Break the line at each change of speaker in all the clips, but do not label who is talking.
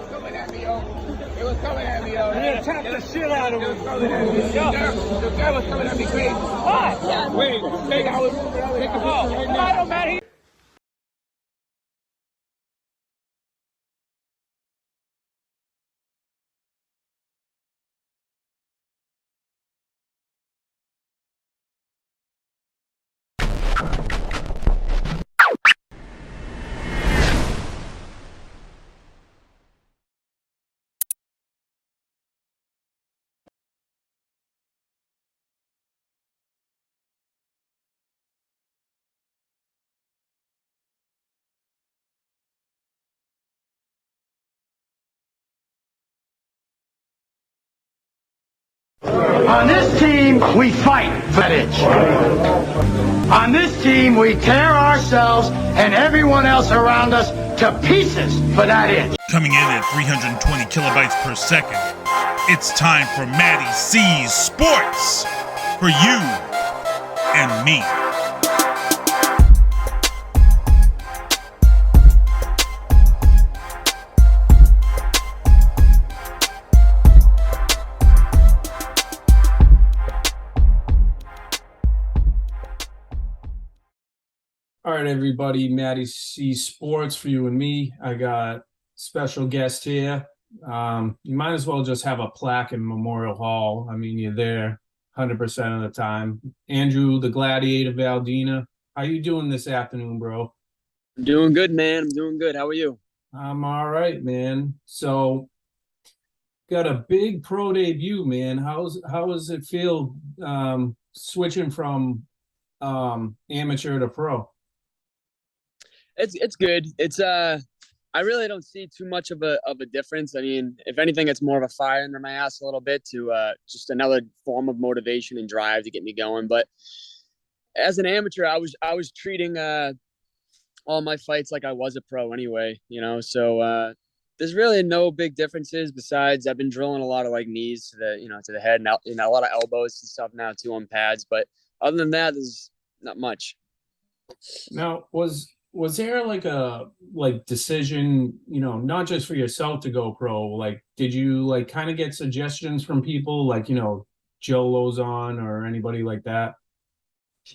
coming at me, yo. It was coming at me, yo.
You attacked the shit out of him.
It was coming at me. The guy was coming at me crazy.
What?
Yeah, wait. I was moving. Take a ball.
I don't matter.
On this team, we fight for that itch. On this team, we tear ourselves and everyone else around us to pieces for that itch.
Coming in at 320 kilobytes per second, it's time for MattieC's Sports for you and me.
All right, everybody, MattieC Sports for you and me. I got special guest here. You might as well just have a plaque in Memorial Hall. I mean, you're there 100% of the time. Andrew, the Gladiator, Valdina. How you doing this afternoon, bro?
I'm doing good, man. I'm doing good. How are you?
I'm all right, man. So, got a big pro debut, man. How does it feel switching from amateur to pro?
It's good. It's I really don't see too much of a difference. I mean, if anything, it's more of a fire under my ass a little bit to just another form of motivation and drive to get me going. But as an amateur, I was treating all my fights like I was a pro anyway, you know. So there's really no big differences besides I've been drilling a lot of like knees to the head and a lot of elbows and stuff now too on pads. But other than that, there's not much.
Now, was there like a decision, not just for yourself to go pro? Like, did you like kind of get suggestions from people like, Joe Lozon or anybody like that?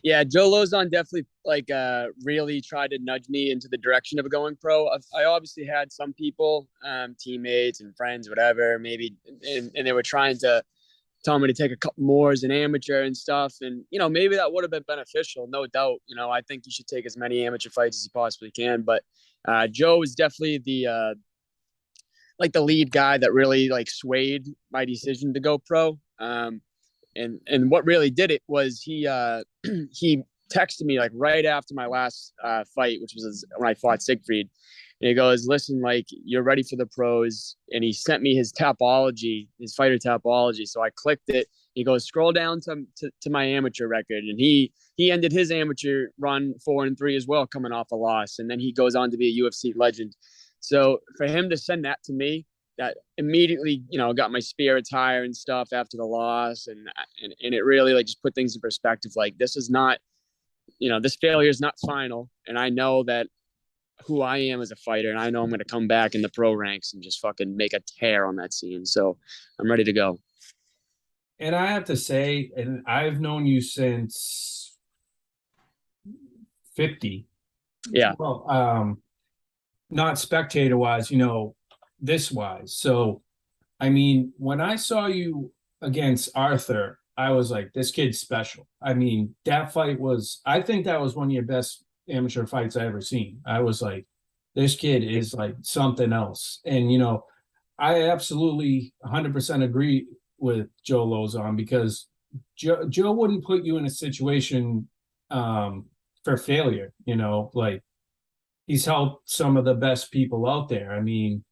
Yeah, Joe Lozon definitely really tried to nudge me into the direction of going pro. I obviously had some people, teammates and friends, whatever, maybe, and they were trying to tell me to take a couple more as an amateur and stuff. And, maybe that would have been beneficial, no doubt. I think you should take as many amateur fights as you possibly can. But Joe is definitely the lead guy that really swayed my decision to go pro. And what really did it was he texted me like right after my last fight, which was when I fought Siegfried. And he goes, listen, you're ready for the pros. And he sent me his tapology, his fighter tapology. So I clicked it. He goes, scroll down to my amateur record. And he ended his amateur run 4-3 as well, coming off a loss. And then he goes on to be a UFC legend. So for him to send that to me, that immediately, got my spirits higher and stuff after the loss. And it really just put things in perspective. Like, this is not, this failure is not final. And I know that who I am as a fighter, and I know I'm going to come back in the pro ranks and just fucking make a tear on that scene. So I'm ready to go.
And I have to say, and I've known you since 50.
Yeah.
Well, not spectator wise, this wise. So, I mean, when I saw you against Arthur, I was like, this kid's special. I mean, that fight I think that was one of your best amateur fights I ever seen. I was like, this kid is like something else. And I absolutely 100% agree with Joe Lozon, because Joe wouldn't put you in a situation for failure. He's helped some of the best people out there. I mean,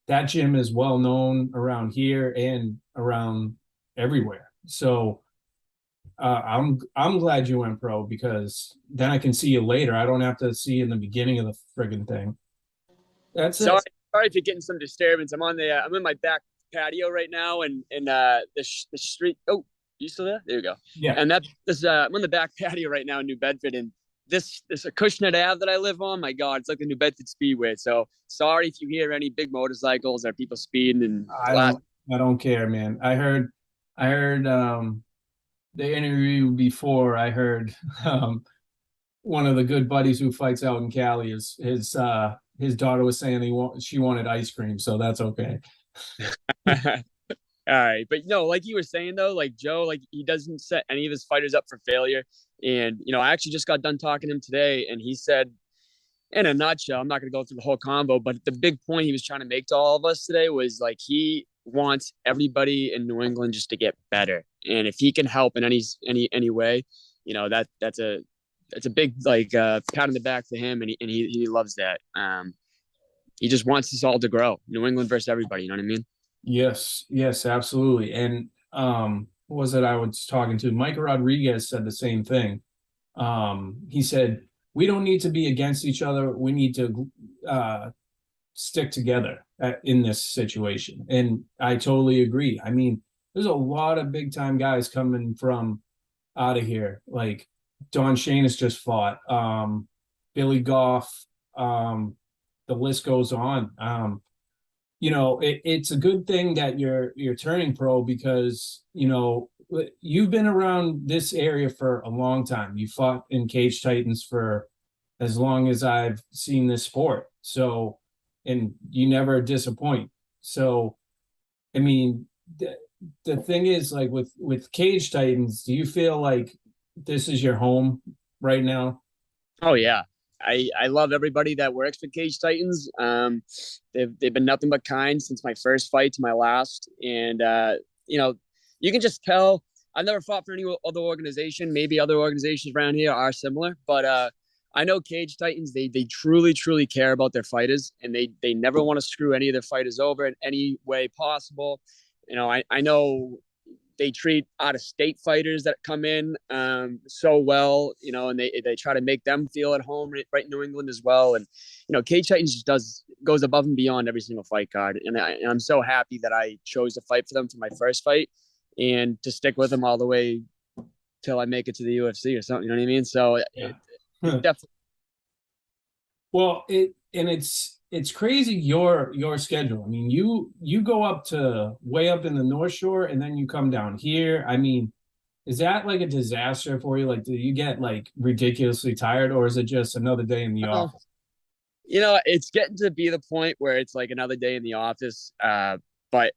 that gym is well known around here and around everywhere. So I'm glad you went pro, because then I can see you later. I don't have to see you in the beginning of the friggin' thing. That's
Sorry
it.
if you're getting some disturbance. I'm in my back patio right now, and the street. Oh, you still there? There you go.
Yeah.
And I'm in the back patio right now in New Bedford, and this Acushnet Ave that I live on, my God, it's like the New Bedford Speedway. So sorry if you hear any big motorcycles or people speeding. And
I don't care, man. I heard the interview before. I heard one of the good buddies who fights out in Cali is his daughter was saying she wanted ice cream, so that's okay.
All right. But no, like you were saying though, like Joe, like he doesn't set any of his fighters up for failure. And, I actually just got done talking to him today, and he said, in a nutshell, I'm not going to go through the whole combo, but the big point he was trying to make to all of us today was like, he wants everybody in New England just to get better. And if he can help in any way, that's a big, like, pat on the back to him. And he loves that. He just wants us all to grow. New England versus everybody. You know what I mean?
Yes, absolutely. And what was it I was talking to? Mike Rodriguez said the same thing. He said, we don't need to be against each other. We need to stick together in this situation. And I totally agree. I mean, there's a lot of big time guys coming from out of here. Like Don Shane has just fought, Billy Goff, the list goes on. It's a good thing that you're turning pro because, you've been around this area for a long time. You fought in Cage Titans for as long as I've seen this sport. So, and you never disappoint. So, I mean, the thing is, like with Cage Titans, do you feel like this is your home right now?
Oh yeah. I love everybody that works for Cage Titans. They've been nothing but kind since my first fight to my last. And, you can just tell. I've never fought for any other organization. Maybe other organizations around here are similar, but I know Cage Titans, they truly, truly care about their fighters, and they never want to screw any of their fighters over in any way possible. I know they treat out-of-state fighters that come in so well, and they try to make them feel at home right in New England as well. And, Cage Titans just goes above and beyond every single fight card. And I'm so happy that I chose to fight for them for my first fight and to stick with them all the way till I make it to the UFC or something. You know what I mean? So
Yeah.
it definitely.
Well, it's crazy your schedule. I mean, you go up to way up in the North Shore and then you come down here. I mean, is that like a disaster for you? Like, do you get like ridiculously tired, or is it just another day in the office?
It's getting to be the point where it's like another day in the office. But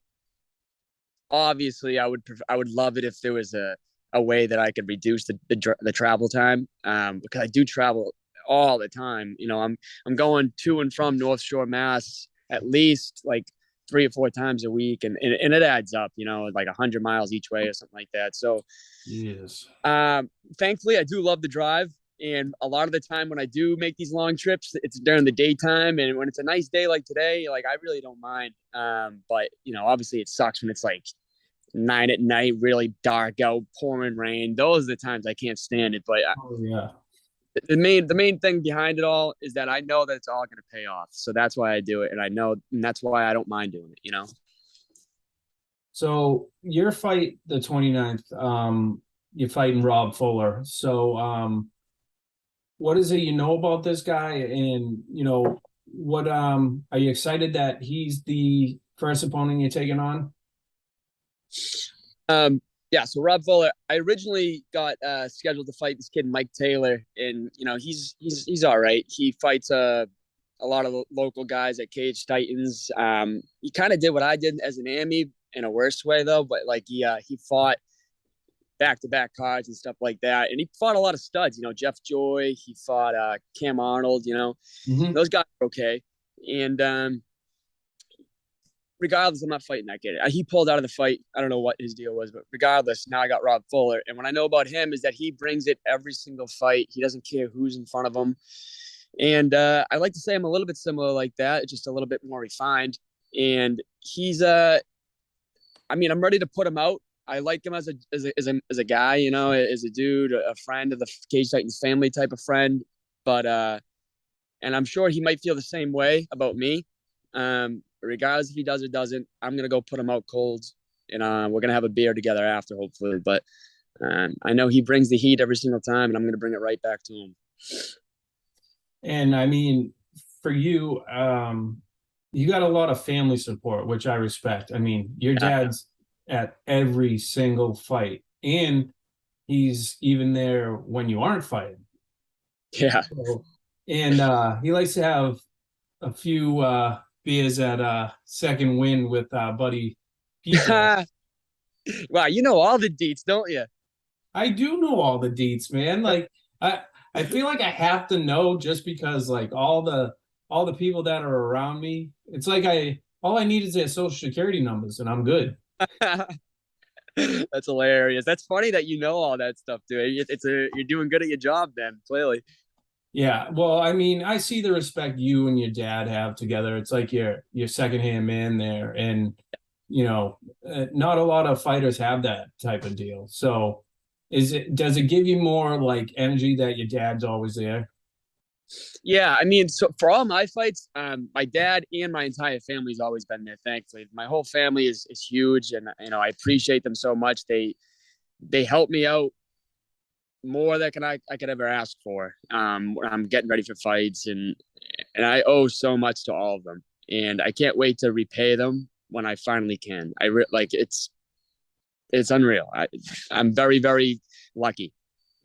obviously I would love it if there was a way that I could reduce the travel time. Because I do travel all the time. I'm going to and from North Shore, Mass at least like 3 or 4 times a week. And it adds up, like 100 miles each way or something like that. So
yes.
Thankfully I do love the drive. And a lot of the time when I do make these long trips, it's during the daytime. And when it's a nice day like today, like I really don't mind. But obviously it sucks when it's like 9 at night, really dark out, pouring rain. Those are the times I can't stand it. But
yeah.
The main thing behind it all is that I know that it's all going to pay off. So that's why I do it. And that's why I don't mind doing it,
So your fight, the 29th, you're fighting Rob Fuller. So, what is it about this guy? And, what, are you excited that he's the first opponent you're taking on?
Yeah, so Rob Fuller, I originally got scheduled to fight this kid, Mike Taylor, and he's all right. He fights a lot of local guys at Cage Titans. He kind of did what I did as an AMI in a worse way though, but like he fought back-to-back cards and stuff like that, and he fought a lot of studs. Jeff Joy, he fought Cam Arnold.
Mm-hmm.
Those guys are okay, and regardless, I'm not fighting that kid. He pulled out of the fight. I don't know what his deal was, but regardless, now I got Rob Fuller. And what I know about him is that he brings it every single fight. He doesn't care who's in front of him. And I like to say I'm a little bit similar like that, just a little bit more refined. And he's I'm ready to put him out. I like him as a guy, as a dude, a friend of the Cage Titans family type of friend. But and I'm sure he might feel the same way about me. Regardless if he does or doesn't, I'm going to go put him out cold, and we're going to have a beer together after, hopefully. But I know he brings the heat every single time, and I'm going to bring it right back to him.
And I mean, for you, you got a lot of family support, which I respect. I mean, your dad's at every single fight, and he's even there when you aren't fighting.
Yeah.
So, and he likes to have a few beers at Second Wind with buddy Pico.
Wow, you know all the deets, don't you?
I do know all the deets, man. Like I feel like I have to know just because like all the people that are around me, it's like all I need is their social security numbers and I'm good.
That's hilarious. That's funny that you know all that stuff, dude. You're doing good at your job then, clearly.
Yeah, well, I mean, I see the respect you and your dad have together. It's like your secondhand man there, and you know, not a lot of fighters have that type of deal. So, does it give you more like energy that your dad's always there?
Yeah, I mean, so for all my fights, my dad and my entire family's always been there. Thankfully, my whole family is huge, and I appreciate them so much. They help me out more than I could ever ask for. When I'm getting ready for fights, and I owe so much to all of them, and I can't wait to repay them when I finally can. Like it's unreal. I'm very very lucky.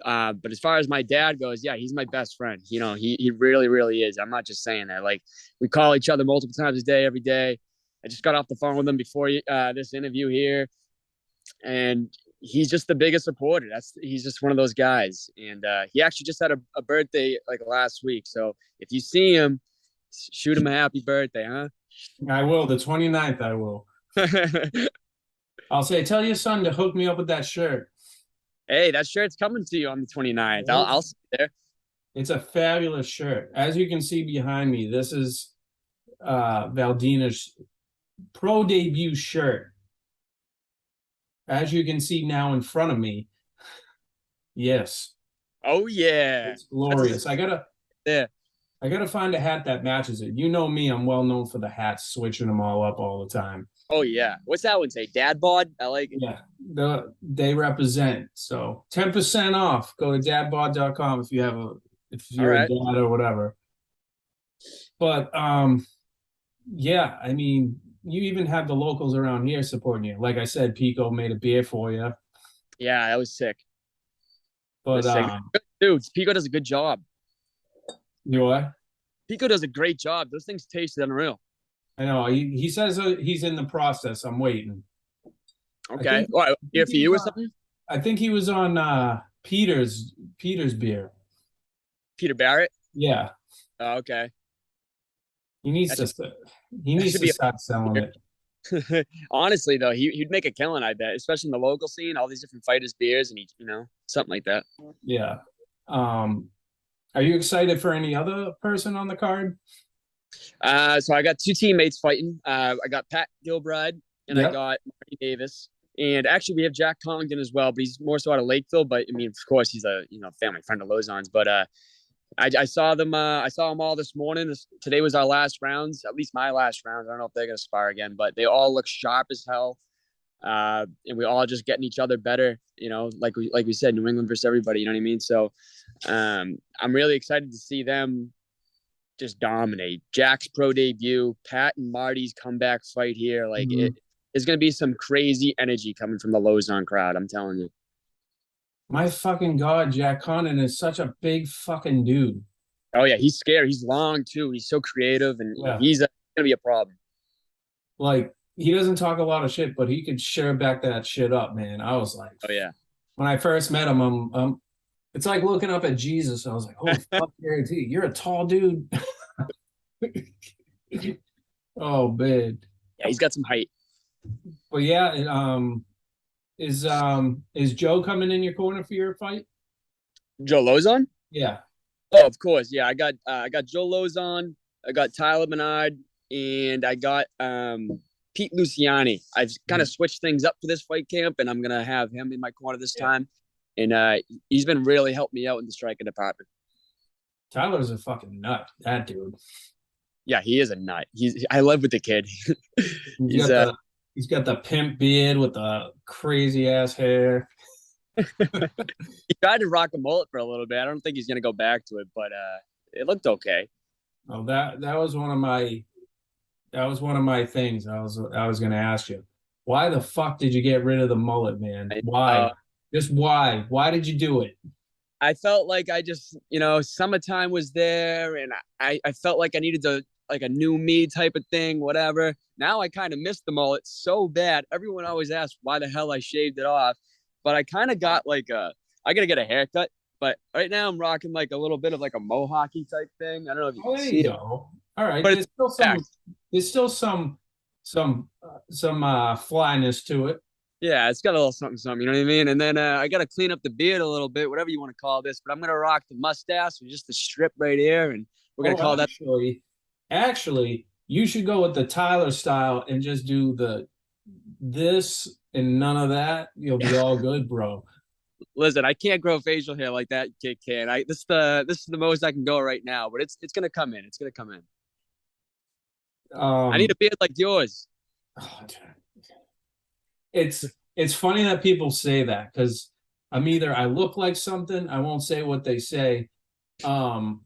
But as far as my dad goes, yeah, he's my best friend. He really, really is. I'm not just saying that. Like we call each other multiple times a day, every day. I just got off the phone with him before this interview here, and he's just the biggest supporter. He's just one of those guys. And he actually just had a birthday like last week. So if you see him, shoot him a happy birthday, huh?
I will. The 29th, I will. I'll say, tell your son to hook me up with that shirt.
Hey, that shirt's coming to you on the 29th. I'll see you there.
It's a fabulous shirt. As you can see behind me, this is Valdina's pro debut shirt. As you can see now in front of me, yes.
Oh yeah,
It's glorious. I gotta
yeah.
I gotta find a hat that matches it. You know me, I'm well known for the hats, switching them all up all the time.
Oh yeah. What's that one say? Dad bod? I like it.
Yeah, they represent. So 10% off. Go to dadbod.com if you're a dad or whatever. But yeah, I mean, you even have the locals around here supporting you. Like I said, Pico made a beer for you.
Yeah, that was sick.
But
dude, Pico does a good job.
You know what?
Pico does a great job. Those things taste unreal.
I know. He says he's in the process. I'm waiting.
Okay. Well, here for you or something?
I think he was on Peter's beer.
Peter Barrett?
Yeah.
Oh, okay.
He needs to start selling it.
Honestly, though, he'd make a killing, I bet, especially in the local scene, all these different fighters' beers and something like that.
Yeah. Are you excited for any other person on the card?
So I got two teammates fighting. I got Pat Gilbride and I got Marty Davis. And actually, we have Jack Collington as well, but he's more so out of Lakeville. But I mean, of course, he's a family friend of Lozon's. But I saw them. I saw them all this morning. Today was our last rounds, at least my last rounds. I don't know if they're gonna spar again, but they all look sharp as hell. And we all just getting each other better. Like we said, New England versus everybody. You know what I mean? So I'm really excited to see them just dominate. Jack's pro debut, Pat and Marty's comeback fight here. Like it's gonna be some crazy energy coming from the Lozon crowd. I'm telling you.
My fucking God, Jack Condon is such a big fucking dude.
Oh yeah, he's scary. He's long too. He's so creative, and he's gonna be a problem.
Like he doesn't talk a lot of shit, but he could share back that shit up, man. I was like,
oh yeah.
When I first met him, it's like looking up at Jesus. I was like, holy fuck, you're a tall dude. Oh man.
Yeah, he's got some height.
But yeah, is Joe coming in your corner for your fight?
Joe Lozon?
Yeah.
Oh, of course. Yeah, I got Joe Lozon, I got Tyler Bernard, and I got Pete Luciani. I've kind of switched things up for this fight camp, and I'm gonna have him in my corner this time. And he's been really helping me out in the striking department.
Tyler's a fucking nut, that dude.
Yeah, he is a nut. I live with the kid.
He's got the pimp beard with the crazy ass hair.
He tried to rock a mullet for a little bit. I don't think he's gonna go back to it, but it looked okay.
Oh, that was one of my things. I was gonna ask you. Why the fuck did you get rid of the mullet, man? Why? Just why? Why did you do it?
I felt like I just, summertime was there, and I felt like I needed to like a new me type of thing, whatever. Now I kind of miss the mullet so bad. Everyone always asks why the hell I shaved it off, but I kind of got like I gotta get a haircut. But right now I'm rocking like a little bit of like a mohawky type thing. I don't know if you can
There
see
you
it.
go. All right,
But
there's still some flyness to it.
yeah, it's got a little something, something. You know what I mean? And then I got to clean up the beard a little bit, whatever you want to call this. But I'm gonna rock the mustache with just the strip right here, and we're gonna call that.
Actually, you should go with the Tyler style and just do this and none of that. You'll be all good, bro.
Listen, I can't grow facial hair like that kid can. This is the most I can go right now, but it's gonna come in. It's gonna come in. I need a beard like yours.
Oh, it's funny that people say that because I look like something. I won't say what they say. But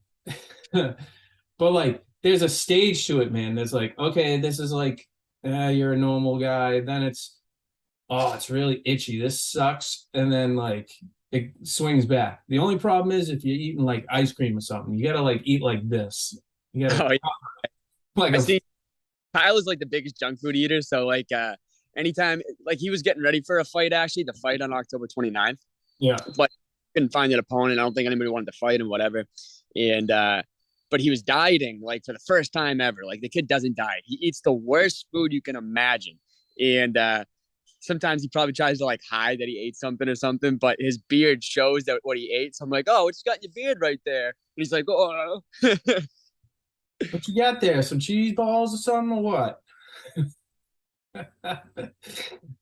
like there's a stage to it, man. There's like, okay, this is like you're a normal guy. Then it's really itchy. This sucks. And then like it swings back. The only problem is if you're eating like ice cream or something, you gotta like eat like this. You gotta
I see Kyle's like the biggest junk food eater. So like anytime like he was getting ready for a fight, actually, the fight on October 29th.
Yeah.
But couldn't find an opponent. I don't think anybody wanted to fight him, whatever. And but he was dieting like for the first time ever. Like the kid doesn't diet. He eats the worst food you can imagine. And sometimes he probably tries to like hide that he ate something or something, but his beard shows that what he ate. So I'm like, oh, what you got in your beard right there? And he's like, oh.
What you got there? Some cheese balls or something or what?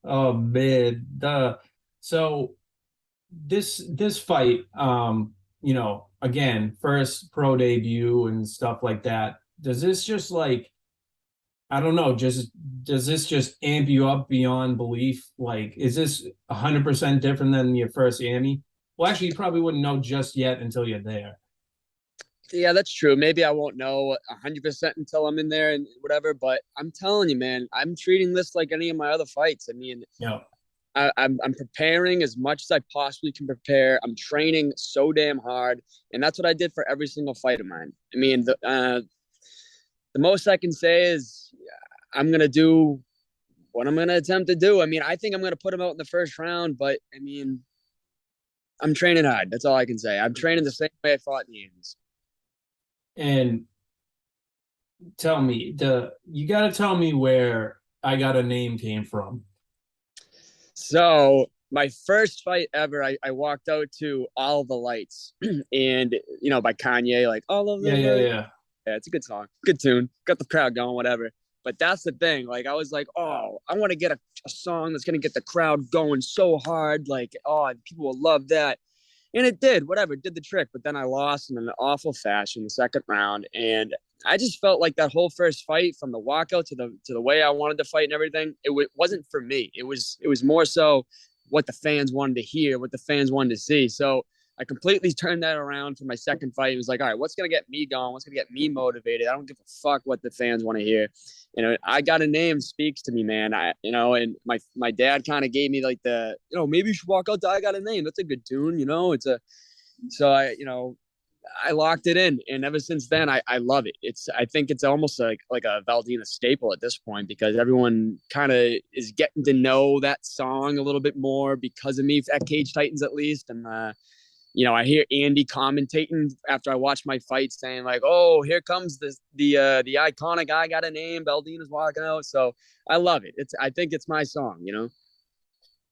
Oh man. So this fight, again, first pro debut and stuff like that. Does this just like I don't know, does this just amp you up beyond belief? Like, is this 100% different than your first Emmy? Well, actually, you probably wouldn't know just yet until you're there.
Yeah, that's true. Maybe I won't know 100% until I'm in there and whatever. But I'm telling you, man, I'm treating this like any of my other fights. I mean,
Yeah.
I'm preparing as much as I possibly can prepare. I'm training so damn hard, and that's what I did for every single fight of mine. I mean, the most I can say is I'm gonna do what I'm gonna attempt to do. I mean, I think I'm gonna put him out in the first round, but I mean, I'm training hard. That's all I can say. I'm training the same way I fought in the Yankees.
And tell me, you got to tell me where I Got a Name came from.
So my first fight ever, I walked out to All the Lights, and by Kanye, like all of them.
Yeah.
Yeah, it's a good song, good tune, got the crowd going, whatever. But that's the thing. Like I was like, oh, I want to get a song that's gonna get the crowd going so hard, like people will love that. And it did, whatever, it did the trick. But then I lost in an awful fashion the second round. And I just felt like that whole first fight, from the walkout to the way I wanted to fight and everything, it wasn't for me. It was more so what the fans wanted to hear, what the fans wanted to see. So I completely turned that around for my second fight. It was like, all right, what's going to get me going? What's going to get me motivated? I don't give a fuck what the fans want to hear. I Got a Name speaks to me, man. And my dad kind of gave me like maybe you should walk out to I Got a Name. That's a good tune. So I locked it in. And ever since then, I love it. I think it's almost like a Valdina staple at this point, because everyone kind of is getting to know that song a little bit more because of me at Cage Titans, at least. And, I hear Andy commentating after I watch my fight saying like, oh, here comes the iconic I Got a Name. Valdina's walking out. So I love it. I think it's my song,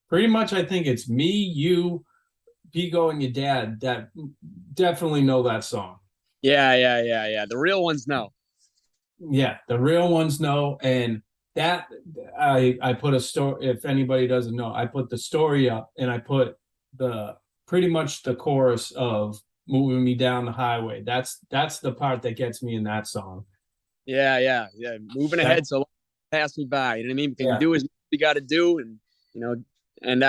Pretty much, I think it's me, you, Pico, and your dad that definitely know that song.
Yeah. The real ones know.
Yeah, the real ones know. And that I put a story, if anybody doesn't know, I put the story up and I put pretty much the chorus of Moving Me Down the Highway. That's the part that gets me in that song.
Yeah. Moving ahead, so pass me by. You know what I mean? Because you do as you got to do, and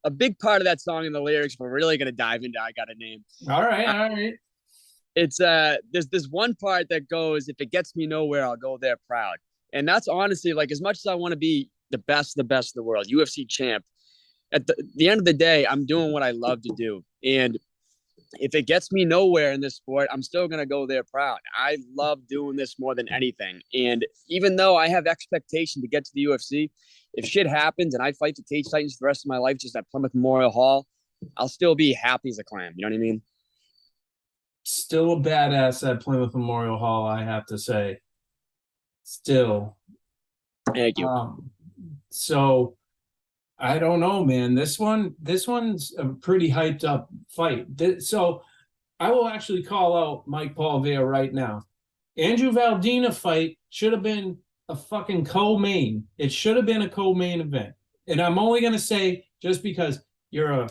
a big part of that song and the lyrics we're really gonna dive into. I got a name.
All right.
It's there's this one part that goes, if it gets me nowhere, I'll go there proud. And that's honestly, like, as much as I want to be the best of the world, UFC champ, at the end of the day, I'm doing what I love to do. And if it gets me nowhere in this sport, I'm still going to go there proud. I love doing this more than anything. And even though I have expectation to get to the UFC, if shit happens and I fight the Cage Titans for the rest of my life just at Plymouth Memorial Hall, I'll still be happy as a clam. You know what I mean?
Still a badass at Plymouth Memorial Hall, I have to say. Still.
Thank you.
So I don't know, man. This one's a pretty hyped up fight. So I will actually call out Mike Paul Vea right now. Andrew Valdina fight should have been a fucking co-main. It should have been a co-main event. And I'm only gonna say, just because you're a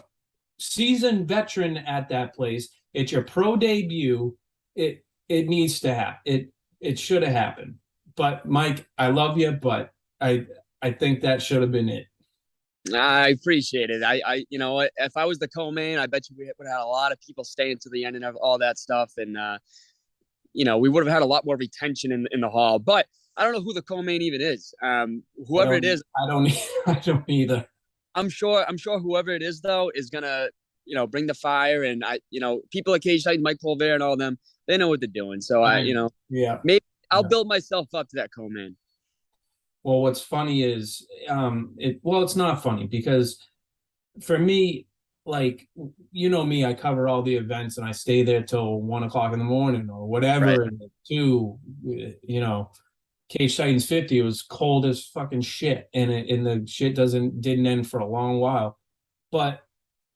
seasoned veteran at that place, it's your pro debut. It needs to happen. It should have happened. But Mike, I love you, but I think that should have been it.
I appreciate it. I you know what, if I was the co-main, I bet you we would have had a lot of people staying to the end and all that stuff, and you know, we would have had a lot more retention in the hall. But I don't know who the co-main even is. Whoever it is,
I don't either.
I'm sure whoever it is though is gonna, you know, bring the fire. And you know, people at Cage Titans, Mike Polver and all of them, they know what they're doing. So you know, maybe I'll build myself up to that co-main.
Well, what's funny is, it's not funny because for me, like, you know me, I cover all the events and I stay there till 1 o'clock in the morning or whatever.
Right.
And you know, Cage Titans 50, it was cold as fucking shit. And the shit didn't end for a long while. But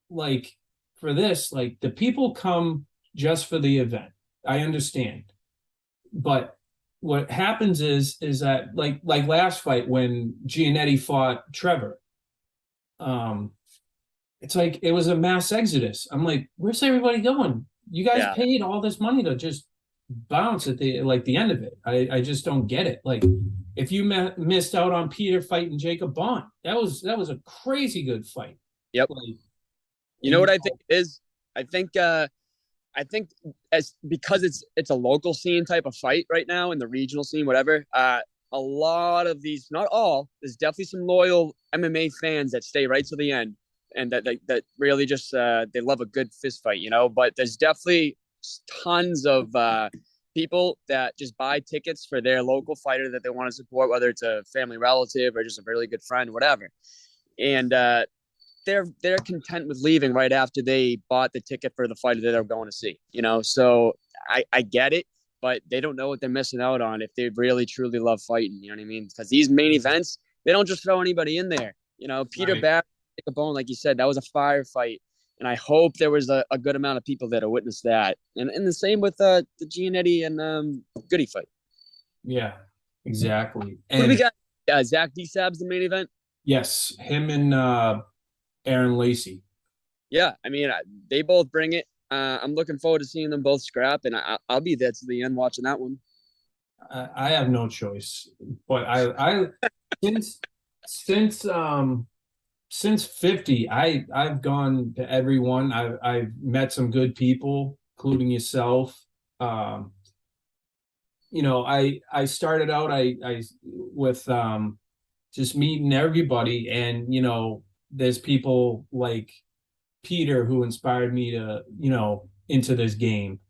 like for this, like the people come just for the event. I understand. But what happens is that like last fight when Giannetti fought Trevor, it's like it was a mass exodus. I'm like, where's everybody going? You guys paid all this money to just bounce at the end of it. I just don't get it. Like, if you missed out on Peter fighting Jacob Bond, that was a crazy good fight.
Yep.
Like,
you know what I think is? I think as because it's a local scene type of fight right now in the regional scene, whatever. A lot of these, not all, there's definitely some loyal MMA fans that stay right to the end, and that really just they love a good fist fight, you know. But there's definitely tons of people that just buy tickets for their local fighter that they want to support, whether it's a family relative or just a really good friend, whatever. And they're content with leaving right after they bought the ticket for the fighter that they're going to see, you know. So I get it, but they don't know what they're missing out on if they really truly love fighting. You know what I mean? Because these main events, they don't just throw anybody in there. You know, Peter Barrett, Jacob Bone, like you said, that was a firefight, and I hope there was a good amount of people that witnessed that. And the same with the Giannetti and Goody fight.
Yeah, exactly.
And we got Zach D. Sab's the main event.
Yes, him and Aaron Lacey.
Yeah, I mean, they both bring it. I'm looking forward to seeing them both scrap, and I'll be there to the end watching that one.
I have no choice, but I since 50, I've gone to every one. I've met some good people, including yourself. You know, I started out with just meeting everybody, and you know, there's people like Peter who inspired me to, you know, into this game.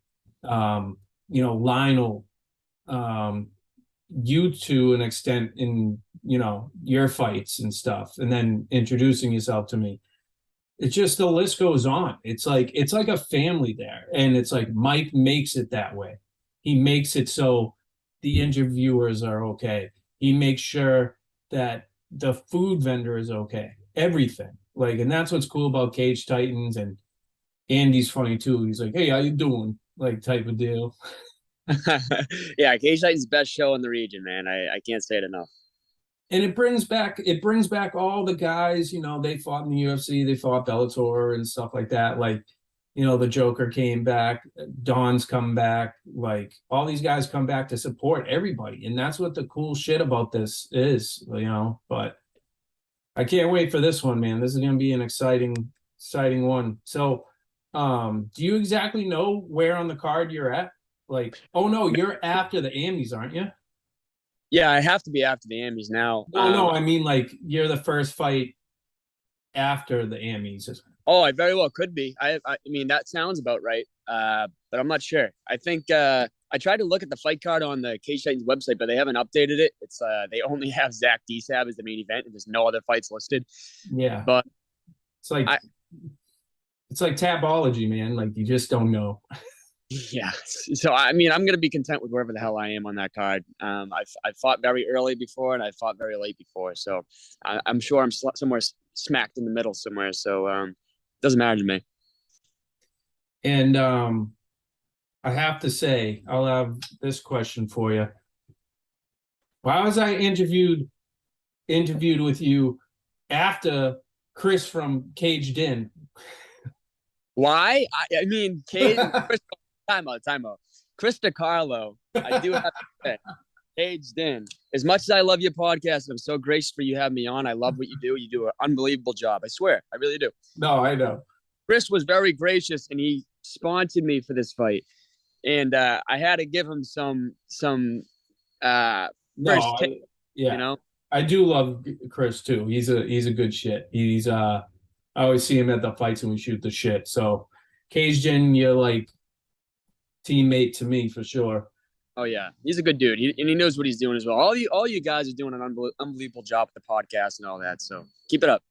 You know, Lionel, you to an extent in, you know, your fights and stuff, and then introducing yourself to me. It's just, the list goes on. It's like a family there. And it's like Mike makes it that way. He makes it so the interviewers are okay. He makes sure that the food vendor is okay. Everything. Like, and that's what's cool about Cage Titans. And Andy's funny too. He's like, hey, how you doing? Like, type of deal.
Yeah, Cage Titans' best show in the region, man. I can't say it enough.
And it brings back all the guys, you know, they fought in the UFC, they fought Bellator and stuff like that. Like, you know, the Joker came back, Don's come back, like all these guys come back to support everybody. And that's what the cool shit about this is, you know. But I can't wait for this one, man. This is gonna be an exciting one. So, do you exactly know where on the card you're at? Like, oh no, you're after the Amis, aren't you?
Yeah, I have to be after the Amis now.
No, I mean like you're the first fight after the Amis.
Oh, I very well could be. I mean, that sounds about right. But I'm not sure. I think I tried to look at the fight card on the Cage Titans website, but they haven't updated it. It's they only have Zach DSAB as the main event, and there's no other fights listed.
Yeah,
but
it's like it's like Tapology, man. Like you just don't know.
Yeah. So I mean, I'm gonna be content with wherever the hell I am on that card. I've fought very early before, and I fought very late before, so I'm sure I'm somewhere smacked in the middle somewhere. So doesn't matter to me.
And I have to say, I'll have this question for you. Why was I interviewed with you after Chris from Caged In?
Why? I mean, Cage. Time out. Chris DiCarlo, I do have to say, Caged In. As much as I love your podcast, I'm so gracious for you having me on. I love what you do. You do an unbelievable job. I swear, I really do.
No, I know.
Chris was very gracious, and he sponsored me for this fight. And I had to give him some first take,
yeah.
You know?
I do love Chris too. He's a good shit. He's I always see him at the fights and we shoot the shit. So Caged In, you're like teammate to me for sure.
Oh yeah, he's a good dude. He knows what he's doing as well. All you guys are doing an unbelievable job with the podcast and all that. So keep it up.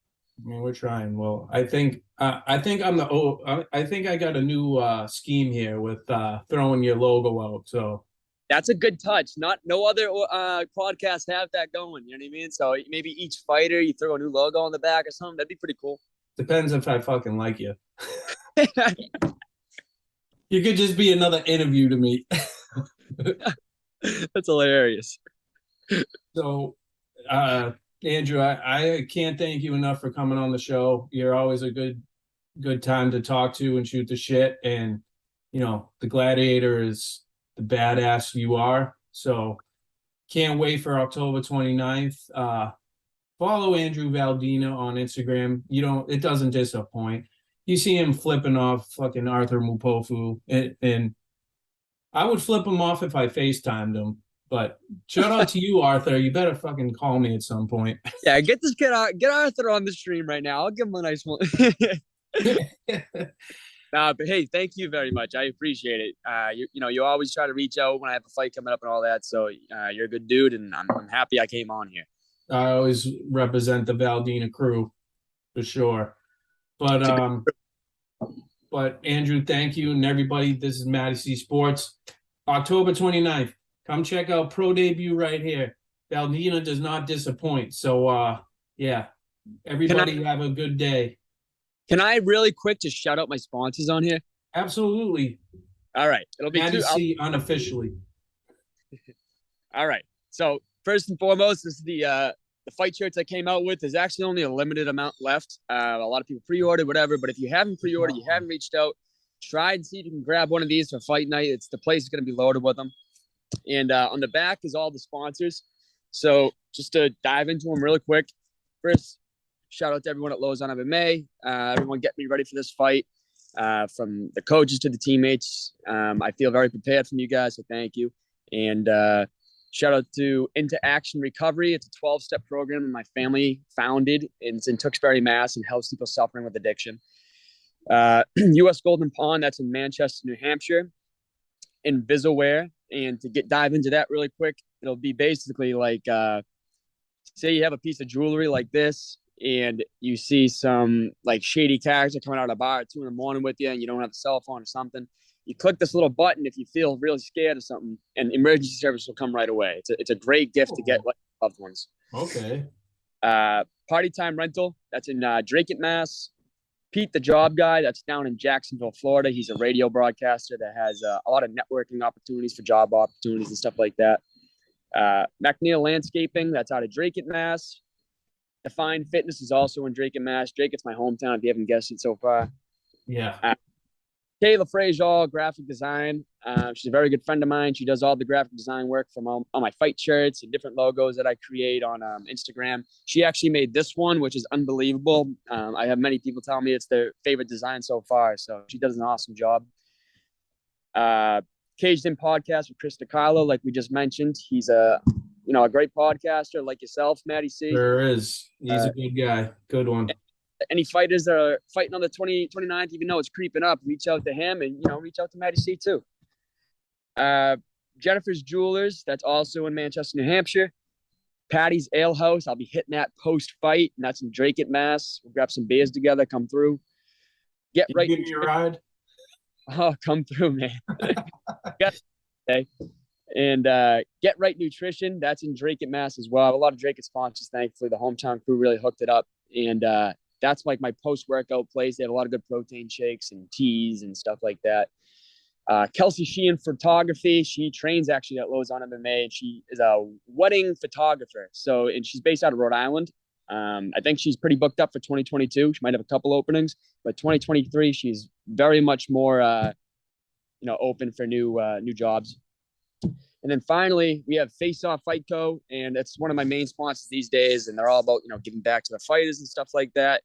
I mean, we're trying. Well, I think I think I got a new scheme here with throwing your logo out. So
that's a good touch. No other podcasts have that going. You know what I mean? So maybe each fighter you throw a new logo on the back or something. That'd be pretty cool.
Depends if I fucking like you. You could just be another interview to me.
That's hilarious.
So, Andrew, I can't thank you enough for coming on the show. You're always a good time to talk to and shoot the shit. And, you know, the Gladiator is the badass you are. So can't wait for October 29th. Follow Andrew Valdina on Instagram. It doesn't disappoint. You see him flipping off fucking Arthur Mupofu, and I would flip him off if I FaceTimed him. But shout out to you, Arthur. You better fucking call me at some point.
Yeah, get Arthur on the stream right now. I'll give him a nice one. But hey, thank you very much. I appreciate it. You always try to reach out when I have a fight coming up and all that. So you're a good dude, and I'm happy I came on here.
I always represent the Valdina crew for sure. But Andrew, thank you, and everybody. This is MattieC Sports, October 29th. Come check out Pro Debut right here. Valdina does not disappoint. So yeah, everybody have a good day. Can
I really quick just shout out my sponsors on here?
Absolutely.
All right, it'll be
MattieC unofficially.
All right. So first and foremost, this is the fight shirts I came out with. There's actually only a limited amount left. A lot of people pre-ordered, whatever. But if you haven't pre-ordered, you haven't reached out, try and see if you can grab one of these for fight night. The place is going to be loaded with them. And on the back is all the sponsors. So just to dive into them really quick. First, shout out to everyone at Lowe's on MMA. Everyone get me ready for this fight. From the coaches to the teammates. I feel very prepared from you guys, so thank you. And shout out to Into Action Recovery. It's a 12-step program that my family founded. It's in Tewksbury, Mass, and helps people suffering with addiction. U.S. Golden Pond, that's in Manchester, New Hampshire. Invisaware. And to dive into that really quick, it'll be basically like, say you have a piece of jewelry like this, and you see some like shady character coming out of a bar at 2 a.m. with you, and you don't have a cell phone or something. You click this little button if you feel really scared or something, and emergency service will come right away. It's a great gift to get like loved ones.
Okay.
Party Time Rental, that's in Drake, Mass. Pete, the Job Guy, that's down in Jacksonville, Florida. He's a radio broadcaster that has a lot of networking opportunities for job opportunities and stuff like that. McNeil Landscaping, that's out of Drake, Mass. Define Fitness is also in Drake, Mass. Drake, it's my hometown if you haven't guessed it so far.
Yeah.
Kayla Frazier, graphic design. She's a very good friend of mine. She does all the graphic design work from all my fight shirts and different logos that I create on Instagram. She actually made this one, which is unbelievable. I have many people tell me it's their favorite design so far. So she does an awesome job. Caged In podcast with Chris DiCarlo, like we just mentioned. He's a great podcaster like yourself, MattieC.
There is. He's a good guy. Good one.
Any fighters that are fighting on the 29th, even though it's creeping up, reach out to him and, reach out to MattieC too. Jennifer's Jewelers, that's also in Manchester, New Hampshire. Patty's Ale House, I'll be hitting that post-fight, and that's in Drake, Mass. We'll grab some beers together, come through. Get
Can
right.
you give me a ride?
Oh, come through, man. Okay. And Get Right Nutrition, that's in Drake, Mass as well. I have a lot of Drake sponsors, thankfully. The hometown crew really hooked it up. And that's like my post-workout place. They have a lot of good protein shakes and teas and stuff like that. Kelsey Sheehan Photography. She trains actually at Lozon MMA, and she is a wedding photographer. And she's based out of Rhode Island. I think she's pretty booked up for 2022. She might have a couple openings, but 2023, she's very much more, open for new jobs. And then finally, we have Face Off Fight Co. And it's one of my main sponsors these days. And they're all about, giving back to the fighters and stuff like that.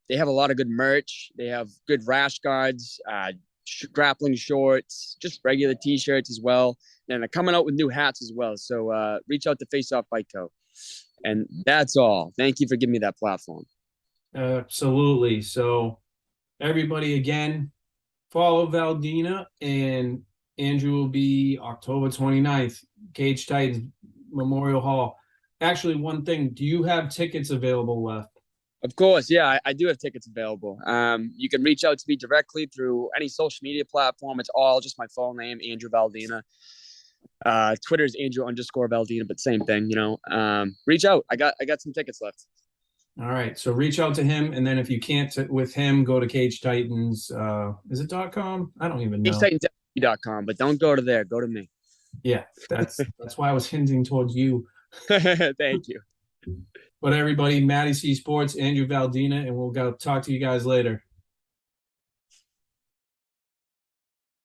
They have a lot of good merch. They have good rash guards, grappling shorts, just regular t-shirts as well. And they're coming out with new hats as well. So reach out to Face Off Fight Co. And that's all. Thank you for giving me that platform.
Absolutely. So everybody, again, follow Valdina, and Andrew will be October 29th, Cage Titans Memorial Hall. Actually, one thing, do you have tickets available left?
Of course, yeah, I do have tickets available. You can reach out to me directly through any social media platform. It's all just my full name, Andrew Valdina. Twitter is Andrew_Valdina, but same thing, reach out. I got some tickets left.
All right. So reach out to him. And then if you can't with him, go to Cage Titans. Is it .com? I don't even know.
CageTitans.com, but don't go to there. Go to me.
Yeah, that's why I was hinting towards you.
Thank you.
But everybody, MattieC Sports, Andrew Valdina, and we'll go talk to you guys later.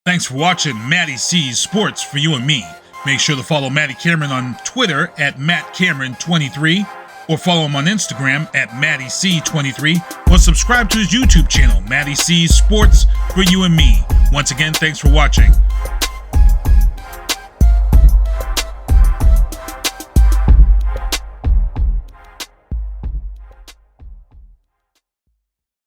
Thanks for watching MattieC Sports for you and me. Make sure to follow Matty Cameron on Twitter at MattCameron23, or follow him on Instagram at MattieC23, or subscribe to his YouTube channel, MattieC Sports for you and me. Once again, thanks for watching.